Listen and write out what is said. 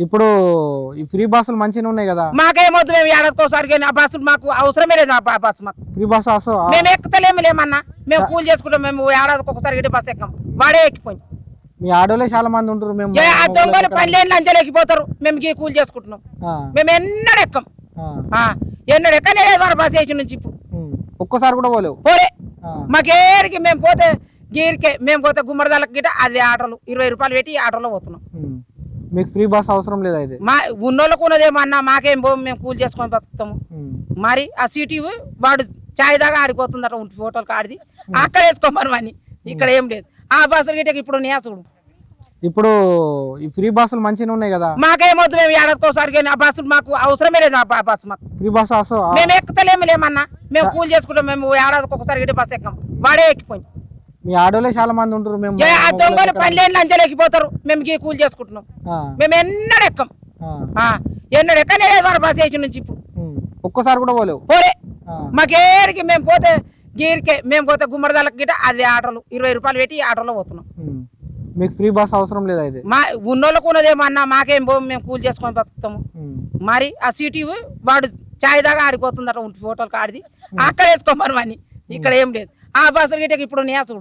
ఇప్పుడు ఈ ఫ్రీ బస్సులు మంచిగా ఉన్నాయి కదా. మాకేమొద్దు, మేము ఏడాదికోసారి ఆ బస్సులు మాకు అవసరమే లేదు. ఆ బస్సు మాకు ఫ్రీ బస్సు మేము ఎక్కుతలేము లేమన్నా. మేము కూలి చేసుకుంటాం. మేము ఏడాదికి ఒకసారి ఇటు బస్సు ఎక్కం, వాడే ఎక్కిపోయి. మీ ఆడోలే చాలా మంది ఉంటారు. మేము దొంగలు పల్లెళ్ళు అంచెలు ఎక్కిపోతారు. మేము కూలి చేసుకుంటున్నాం. మేము ఎన్నడూ ఎక్కం, ఎన్నడూ ఎక్కనే లేదు మన బస్ స్టేషన్ నుంచి. ఇప్పుడు ఒక్కసారి కూడా పోలేవు. పోలే మాకేరికి మేము పోతే గీరికే మేము పోతే గుమ్మడిదాలకు గిట అది ఆటోలు 20 రూపాయలు పెట్టి ఆటోలో పోతున్నాం. మీకు ఫ్రీ బస్ అవసరం లేదు అయితే. మా ఉన్నోళ్ళకు ఉన్నదేమన్నా, మాకేం పోము, మేము కూలి చేసుకొని బతుకుతాము. మరి ఆ సిటీ వాడు చాయ్ దాకా ఆడిపోతుందట హోటల్కి ఆడిది, అక్కడ వేసుకోమని అని. ఇక్కడ ఏం లేదు. ఆ బస్సులు గిట్ట ఇప్పుడు నేసుడు. ఇప్పుడు ఈ ఫ్రీ బస్సులు మంచిగా ఉన్నాయి కదా. మాకేమొద్దు, మేము ఏడాదికోసారి ఆ బస్సులు మాకు అవసరమే లేదు. ఆ బస్సు మాకు ఫ్రీ బస్సు మేము ఎక్కుతలేము లేమన్నా. మేము కూలి చేసుకుంటాం. మేము ఏడాదికి ఒకసారి ఇటు బస్సు ఎక్కం, వాడే ఎక్కిపోయి. మీ ఆడోలే చాలా మంది ఉంటారు. మేము దొంగలు పల్లెళ్ళు అంచెలు ఎక్కిపోతారు. మేము కూలి చేసుకుంటున్నాం. మేము ఎన్నడూ ఎక్కం, ఎన్నడూ ఎక్కనే లేదు మన బస్ స్టేషన్ నుంచి. ఇప్పుడు ఒక్కసారి కూడా పోలేవు. పోలే మాకేరికి మేము పోతే గీరికే మేము పోతే గుమ్మడిదాలకు గిట అది ఆటోలు 20 రూపాయలు పెట్టి ఆటోలో పోతున్నాం. మీకు ఫ్రీ బస్ అవసరం లేదు అయితే. మా ఉన్నోళ్ళకు ఉన్నదేమన్నా, మాకేం పోము, మేము కూలి చేసుకొని బతుకుతాము. మరి ఆ సిటీ వాడు చాయ్ దాకా ఆడిపోతుందట హోటల్కి ఆడిది, అక్కడ వేసుకోమని అని. ఇక్కడ ఏం లేదు. ఆ బస్సులు గిట్ట ఇప్పుడు నేసుడు.